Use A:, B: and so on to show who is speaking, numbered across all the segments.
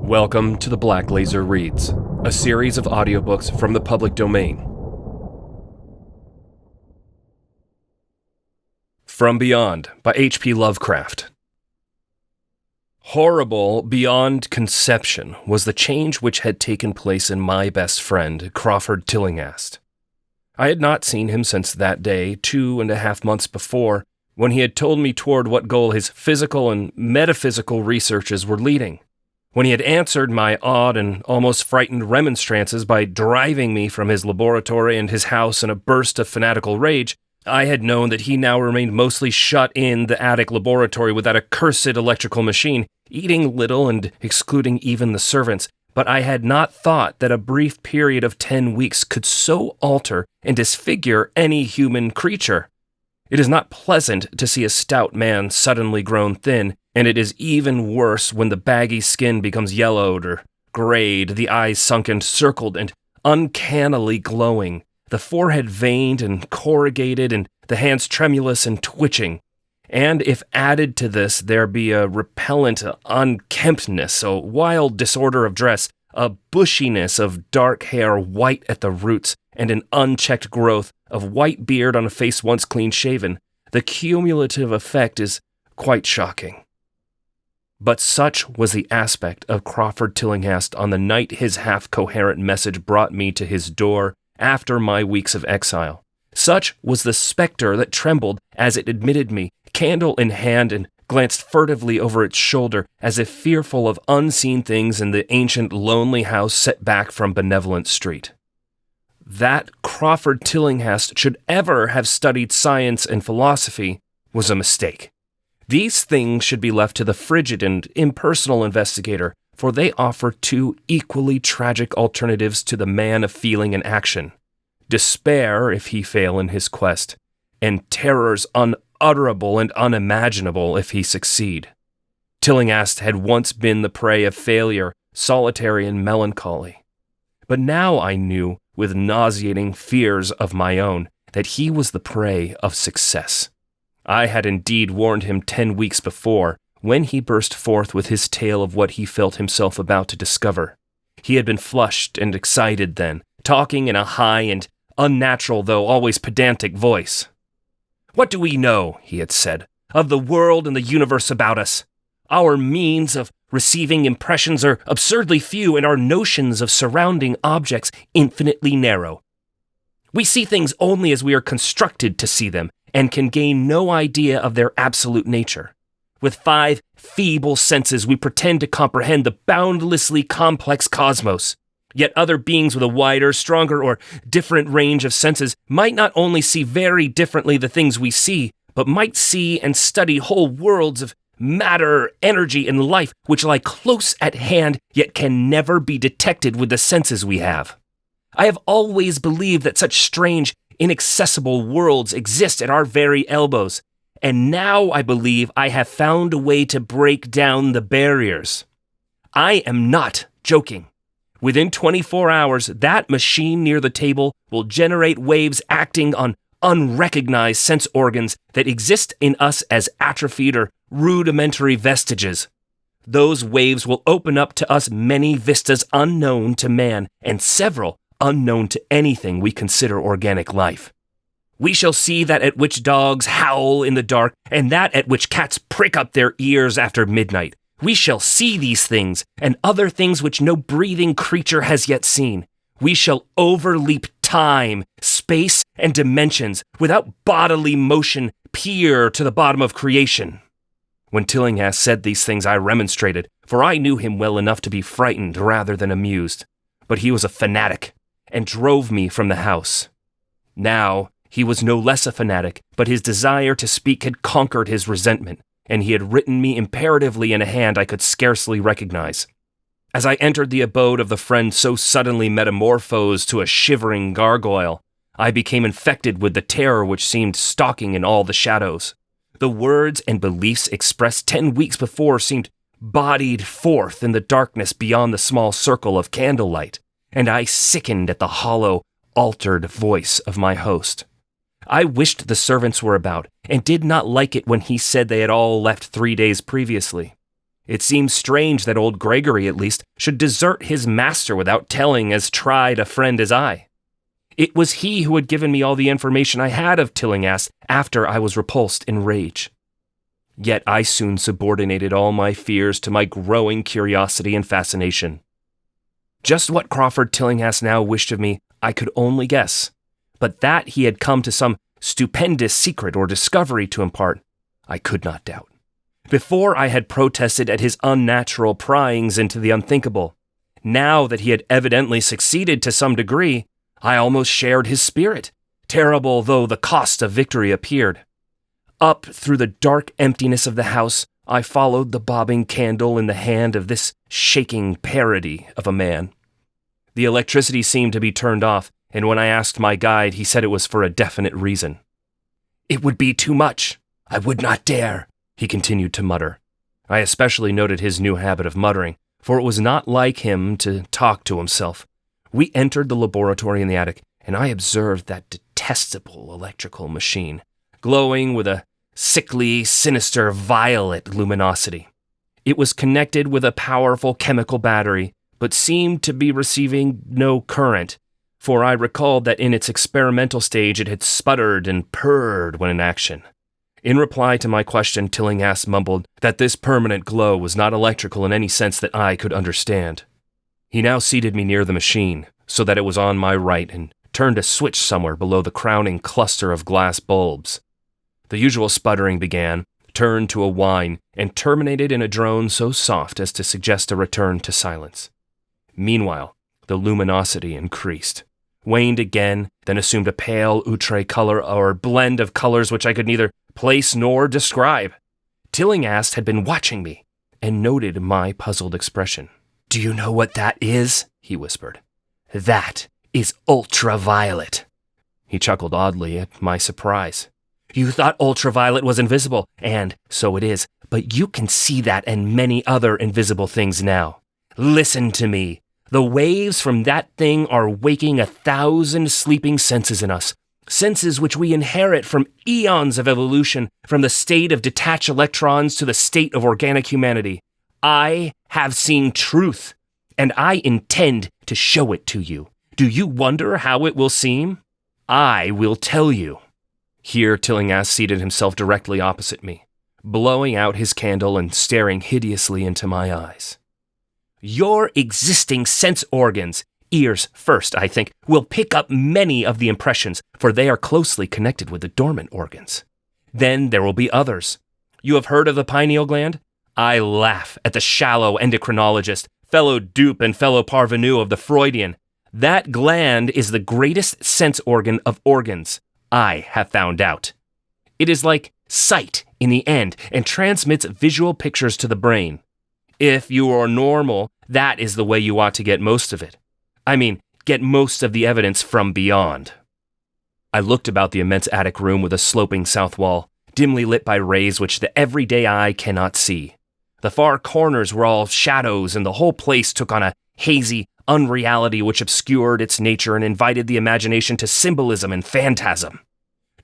A: Welcome to the Black Laser Reads, a series of audiobooks from the public domain. From Beyond by H.P. Lovecraft. Horrible beyond conception was the change which had taken place in my best friend, Crawford Tillinghast. I had not seen him since that day, 2.5 months before, when he had told me toward what goal his physical and metaphysical researches were leading. When he had answered my odd and almost frightened remonstrances by driving me from his laboratory and his house in a burst of fanatical rage, I had known that he now remained mostly shut in the attic laboratory with that accursed electrical machine, eating little and excluding even the servants, but I had not thought that a brief period of 10 weeks could so alter and disfigure any human creature. It is not pleasant to see a stout man suddenly grown thin, and it is even worse when the baggy skin becomes yellowed or grayed, the eyes sunken, circled, and uncannily glowing, the forehead veined and corrugated, and the hands tremulous and twitching. And if added to this there be a repellent unkemptness, a wild disorder of dress, a bushiness of dark hair white at the roots, and an unchecked growth of white beard on a face once clean-shaven, the cumulative effect is quite shocking. But such was the aspect of Crawford Tillinghast on the night his half-coherent message brought me to his door after my weeks of exile. Such was the specter that trembled as it admitted me, candle in hand, and glanced furtively over its shoulder as if fearful of unseen things in the ancient lonely house set back from Benevolent Street. That Crawford Tillinghast should ever have studied science and philosophy was a mistake. These things should be left to the frigid and impersonal investigator, for they offer two equally tragic alternatives to the man of feeling and action: despair if he fail in his quest, and terrors unutterable and unimaginable if he succeed. Tillinghast had once been the prey of failure, solitary and melancholy. But now I knew, with nauseating fears of my own, that he was the prey of success. I had indeed warned him 10 weeks before, when he burst forth with his tale of what he felt himself about to discover. He had been flushed and excited then, talking in a high and unnatural though always pedantic voice. "What do we know," he had said, "of the world and the universe about us? Our means of receiving impressions are absurdly few, and our notions of surrounding objects infinitely narrow. We see things only as we are constructed to see them, and can gain no idea of their absolute nature. With 5 feeble senses, we pretend to comprehend the boundlessly complex cosmos. Yet other beings with a wider, stronger, or different range of senses might not only see very differently the things we see, but might see and study whole worlds of matter, energy, and life which lie close at hand, yet can never be detected with the senses we have. I have always believed that such strange, inaccessible worlds exist at our very elbows, and now I believe I have found a way to break down the barriers. I am not joking. Within 24 hours, that machine near the table will generate waves acting on unrecognized sense organs that exist in us as atrophied or rudimentary vestiges. Those waves will open up to us many vistas unknown to man, and several unknown to anything we consider organic life. We shall see that at which dogs howl in the dark, and that at which cats prick up their ears after midnight. We shall see these things, and other things which no breathing creature has yet seen. We shall overleap time, space, and dimensions, without bodily motion, peer to the bottom of creation." When Tillinghast said these things, I remonstrated, for I knew him well enough to be frightened rather than amused. But he was a fanatic, and drove me from the house. Now, he was no less a fanatic, but his desire to speak had conquered his resentment, and he had written me imperatively in a hand I could scarcely recognize. As I entered the abode of the friend so suddenly metamorphosed to a shivering gargoyle, I became infected with the terror which seemed stalking in all the shadows. The words and beliefs expressed 10 weeks before seemed bodied forth in the darkness beyond the small circle of candlelight, and I sickened at the hollow, altered voice of my host. I wished the servants were about, and did not like it when he said they had all left 3 days previously. It seems strange that old Gregory, at least, should desert his master without telling as tried a friend as I. It was he who had given me all the information I had of Tillinghast after I was repulsed in rage. Yet I soon subordinated all my fears to my growing curiosity and fascination. Just what Crawford Tillinghast now wished of me, I could only guess, but that he had come to some stupendous secret or discovery to impart, I could not doubt. Before I had protested at his unnatural pryings into the unthinkable. Now that he had evidently succeeded to some degree, I almost shared his spirit, terrible though the cost of victory appeared. Up through the dark emptiness of the house, I followed the bobbing candle in the hand of this shaking parody of a man. The electricity seemed to be turned off, and when I asked my guide, he said it was for a definite reason. "It would be too much. I would not dare," he continued to mutter. I especially noted his new habit of muttering, for it was not like him to talk to himself. We entered the laboratory in the attic, and I observed that detestable electrical machine, glowing with a sickly, sinister, violet luminosity. It was connected with a powerful chemical battery, but seemed to be receiving no current, for I recalled that in its experimental stage it had sputtered and purred when in action. In reply to my question, Tillinghast mumbled that this permanent glow was not electrical in any sense that I could understand. He now seated me near the machine, so that it was on my right, and turned a switch somewhere below the crowning cluster of glass bulbs. The usual sputtering began, turned to a whine, and terminated in a drone so soft as to suggest a return to silence. Meanwhile, the luminosity increased, waned again, then assumed a pale outre color or blend of colors which I could neither place nor describe. Tillinghast had been watching me, and noted my puzzled expression. "Do you know what that is?" he whispered. "That is ultraviolet." He chuckled oddly at my surprise. "You thought ultraviolet was invisible, and so it is, but you can see that and many other invisible things now. Listen to me. The waves from that thing are waking 1,000 sleeping senses in us, senses which we inherit from eons of evolution, from the state of detached electrons to the state of organic humanity. I have seen truth, and I intend to show it to you. Do you wonder how it will seem? I will tell you." Here Tillinghast seated himself directly opposite me, blowing out his candle and staring hideously into my eyes. "Your existing sense organs, ears first, I think, will pick up many of the impressions, for they are closely connected with the dormant organs. Then there will be others. You have heard of the pineal gland? I laugh at the shallow endocrinologist, fellow dupe and fellow parvenu of the Freudian. That gland is the greatest sense organ of organs, I have found out. It is like sight in the end and transmits visual pictures to the brain. If you are normal, that is the way you ought to get most of it. I mean, get most of the evidence from beyond." I looked about the immense attic room with a sloping south wall, dimly lit by rays which the everyday eye cannot see. The far corners were all shadows, and the whole place took on a hazy unreality which obscured its nature and invited the imagination to symbolism and phantasm.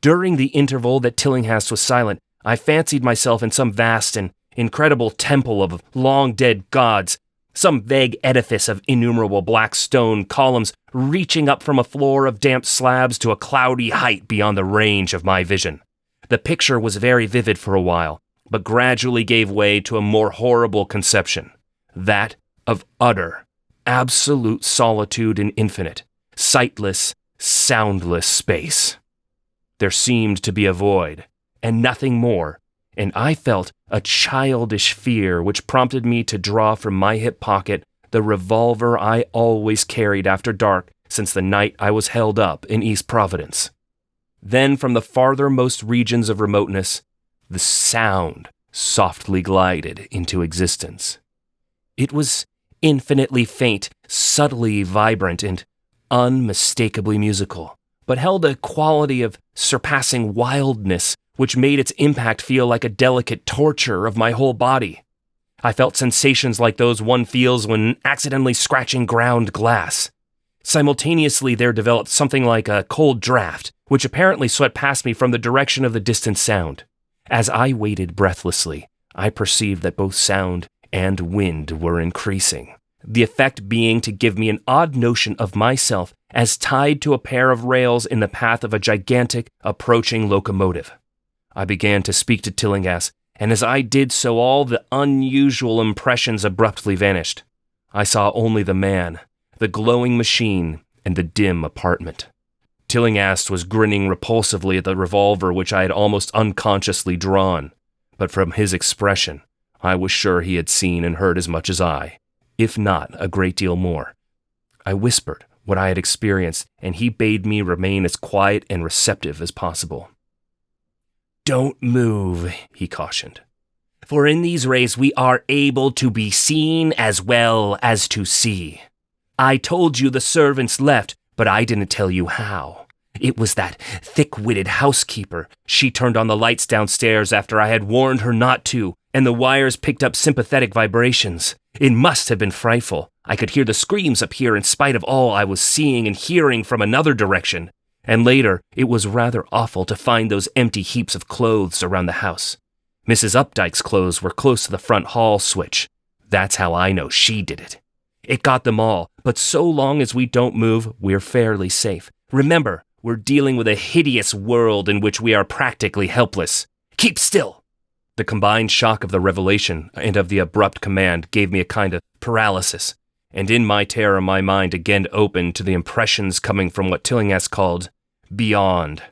A: During the interval that Tillinghast was silent, I fancied myself in some vast and incredible temple of long-dead gods, some vague edifice of innumerable black stone columns reaching up from a floor of damp slabs to a cloudy height beyond the range of my vision. The picture was very vivid for a while, but gradually gave way to a more horrible conception, that of utter, absolute solitude and infinite, sightless, soundless space. There seemed to be a void, and nothing more, and I felt a childish fear which prompted me to draw from my hip pocket the revolver I always carried after dark since the night I was held up in East Providence. Then from the farthermost regions of remoteness, the sound softly glided into existence. It was infinitely faint, subtly vibrant, and unmistakably musical, but held a quality of surpassing wildness which made its impact feel like a delicate torture of my whole body. I felt sensations like those one feels when accidentally scratching ground glass. Simultaneously, there developed something like a cold draft, which apparently swept past me from the direction of the distant sound. As I waited breathlessly, I perceived that both sound and wind were increasing, the effect being to give me an odd notion of myself as tied to a pair of rails in the path of a gigantic, approaching locomotive. I began to speak to Tillinghast, and as I did so all the unusual impressions abruptly vanished. I saw only the man, the glowing machine, and the dim apartment. Tillinghast was grinning repulsively at the revolver which I had almost unconsciously drawn, but from his expression, I was sure he had seen and heard as much as I, if not a great deal more. I whispered what I had experienced, and he bade me remain as quiet and receptive as possible. "Don't move," he cautioned, "for in these rays we are able to be seen as well as to see. I told you the servants left, but I didn't tell you how. It was that thick-witted housekeeper. She turned on the lights downstairs after I had warned her not to, and the wires picked up sympathetic vibrations. It must have been frightful. I could hear the screams up here in spite of all I was seeing and hearing from another direction. And later, it was rather awful to find those empty heaps of clothes around the house. Mrs. Updike's clothes were close to the front hall switch. That's how I know she did it. It got them all, but so long as we don't move, we're fairly safe. Remember, we're dealing with a hideous world in which we are practically helpless. Keep still!" The combined shock of the revelation and of the abrupt command gave me a kind of paralysis, and in my terror my mind again opened to the impressions coming from what Tillinghast called beyond.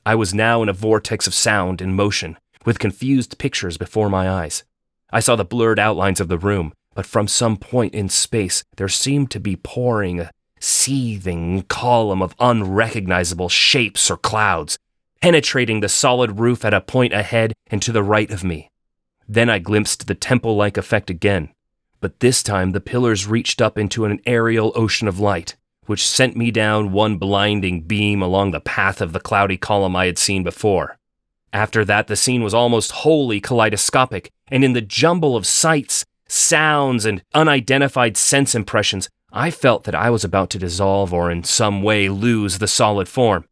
A: I was now in a vortex of sound and motion, with confused pictures before my eyes. I saw the blurred outlines of the room, but from some point in space there seemed to be pouring a seething column of unrecognizable shapes or clouds, penetrating the solid roof at a point ahead and to the right of me. Then I glimpsed the temple-like effect again, but this time the pillars reached up into an aerial ocean of light, which sent me down one blinding beam along the path of the cloudy column I had seen before. After that, the scene was almost wholly kaleidoscopic, and in the jumble of sights, sounds, and unidentified sense impressions, I felt that I was about to dissolve or in some way lose the solid form.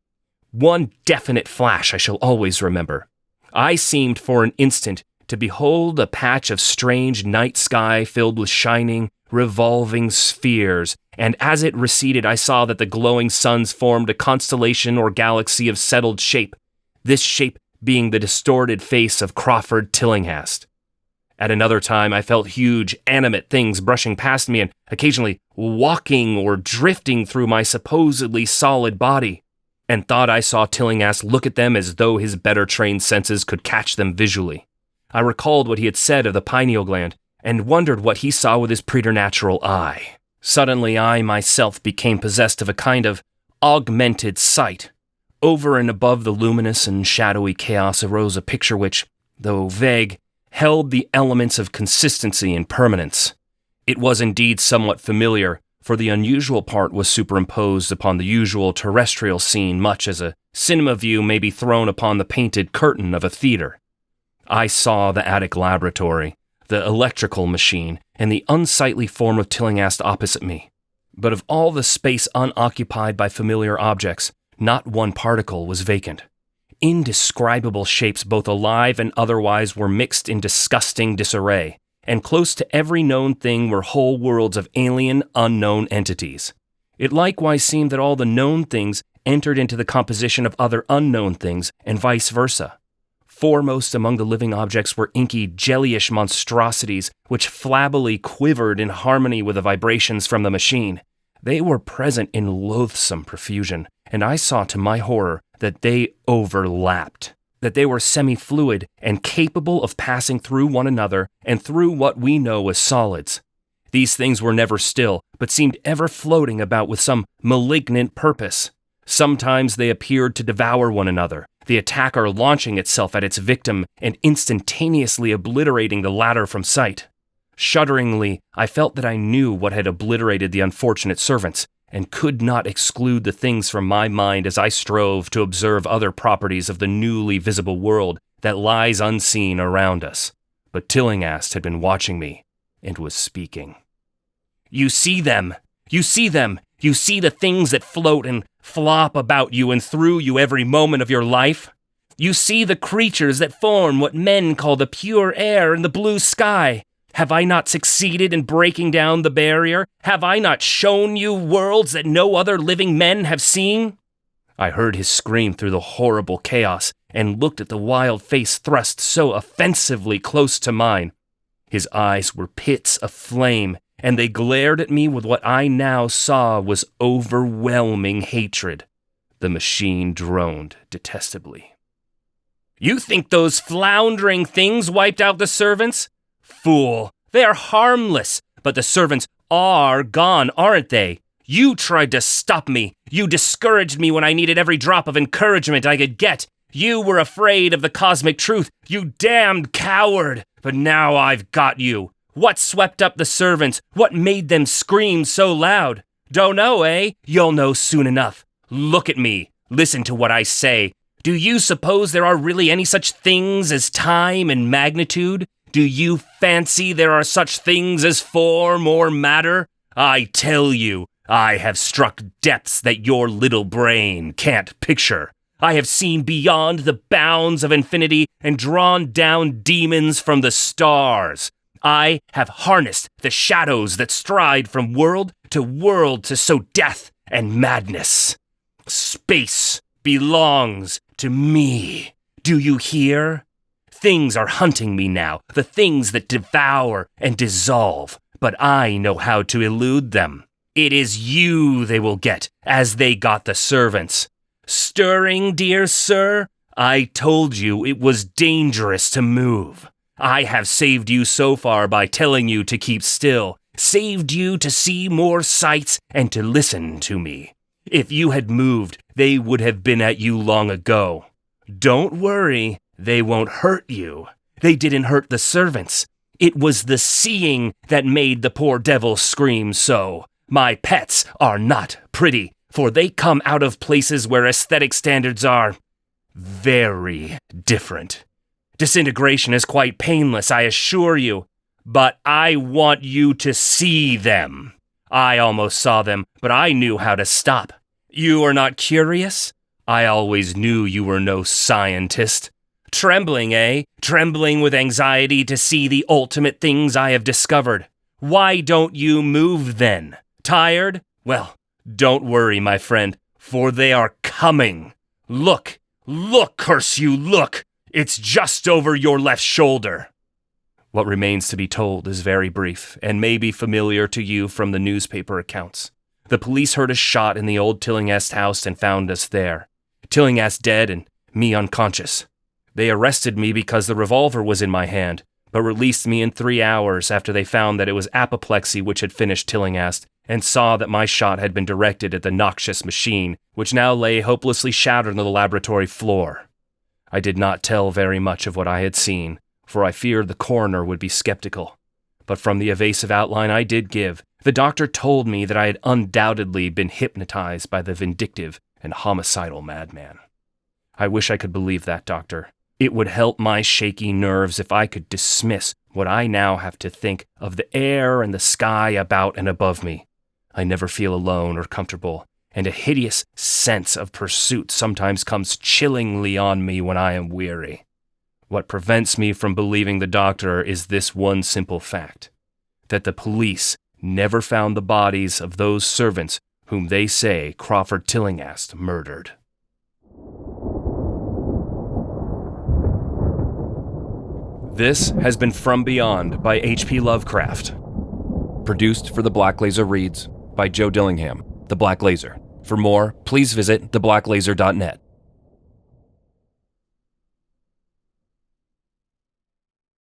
A: One definite flash I shall always remember. I seemed for an instant to behold a patch of strange night sky filled with shining, revolving spheres, and as it receded I saw that the glowing suns formed a constellation or galaxy of settled shape, this shape being the distorted face of Crawford Tillinghast. At another time, I felt huge, animate things brushing past me and occasionally walking or drifting through my supposedly solid body, and thought I saw Tillinghast look at them as though his better-trained senses could catch them visually. I recalled what he had said of the pineal gland, and wondered what he saw with his preternatural eye. Suddenly, I myself became possessed of a kind of augmented sight. Over and above the luminous and shadowy chaos arose a picture which, though vague, held the elements of consistency and permanence. It was indeed somewhat familiar, for the unusual part was superimposed upon the usual terrestrial scene much as a cinema view may be thrown upon the painted curtain of a theater. I saw the attic laboratory, the electrical machine, and the unsightly form of Tillinghast opposite me. But of all the space unoccupied by familiar objects, not one particle was vacant. Indescribable shapes, both alive and otherwise, were mixed in disgusting disarray, and close to every known thing were whole worlds of alien, unknown entities. It likewise seemed that all the known things entered into the composition of other unknown things, and vice versa. Foremost among the living objects were inky, jellyish monstrosities which flabbily quivered in harmony with the vibrations from the machine. They were present in loathsome profusion, and I saw to my horror that they overlapped, that they were semi-fluid and capable of passing through one another and through what we know as solids. These things were never still, but seemed ever floating about with some malignant purpose. Sometimes they appeared to devour one another, the attacker launching itself at its victim and instantaneously obliterating the latter from sight. Shudderingly, I felt that I knew what had obliterated the unfortunate servants, and could not exclude the things from my mind as I strove to observe other properties of the newly visible world that lies unseen around us. But Tillinghast had been watching me, and was speaking. "You see them! You see them! You see the things that float and flop about you and through you every moment of your life? You see the creatures that form what men call the pure air and the blue sky? Have I not succeeded in breaking down the barrier? Have I not shown you worlds that no other living men have seen?" I heard his scream through the horrible chaos and looked at the wild face thrust so offensively close to mine. His eyes were pits of flame, and they glared at me with what I now saw was overwhelming hatred. The machine droned detestably. "You think those floundering things wiped out the servants? Fool, they are harmless, but the servants are gone, aren't they? You tried to stop me. You discouraged me when I needed every drop of encouragement I could get. You were afraid of the cosmic truth, you damned coward. But now I've got you. What swept up the servants? What made them scream so loud? Don't know, eh? You'll know soon enough. Look at me. Listen to what I say. Do you suppose there are really any such things as time and magnitude? Do you fancy there are such things as form or matter? I tell you, I have struck depths that your little brain can't picture. I have seen beyond the bounds of infinity and drawn down demons from the stars. I have harnessed the shadows that stride from world to sow death and madness. Space belongs to me. Do you hear? Things are hunting me now, the things that devour and dissolve, but I know how to elude them. It is you they will get, as they got the servants. Stirring, dear sir? I told you it was dangerous to move. I have saved you so far by telling you to keep still, saved you to see more sights and to listen to me. If you had moved, they would have been at you long ago. Don't worry, they won't hurt you. They didn't hurt the servants. It was the seeing that made the poor devil scream so. My pets are not pretty, for they come out of places where aesthetic standards are very different. Disintegration is quite painless, I assure you, but I want you to see them. I almost saw them, but I knew how to stop. You are not curious? I always knew you were no scientist. Trembling, eh? Trembling with anxiety to see the ultimate things I have discovered. Why don't you move then? Tired? Well, don't worry, my friend, for they are coming. Look, curse you, look! It's just over your left shoulder. What remains to be told is very brief, and may be familiar to you from the newspaper accounts. The police heard a shot in the old Tillinghast house and found us there. Tillinghast dead and me unconscious. They arrested me because the revolver was in my hand, but released me in 3 hours after they found that it was apoplexy which had finished Tillinghast, and saw that my shot had been directed at the noxious machine, which now lay hopelessly shattered on the laboratory floor. I did not tell very much of what I had seen, for I feared the coroner would be skeptical. But from the evasive outline I did give, the doctor told me that I had undoubtedly been hypnotized by the vindictive and homicidal madman. I wish I could believe that, doctor. It would help my shaky nerves if I could dismiss what I now have to think of the air and the sky about and above me. I never feel alone or comfortable, and a hideous sense of pursuit sometimes comes chillingly on me when I am weary. What prevents me from believing the doctor is this one simple fact, that the police never found the bodies of those servants whom they say Crawford Tillinghast murdered. This has been From Beyond by H.P. Lovecraft. Produced for The Black Laser Reads by Joe Dillingham, The Black Laser. For more, please visit theblacklaser.net.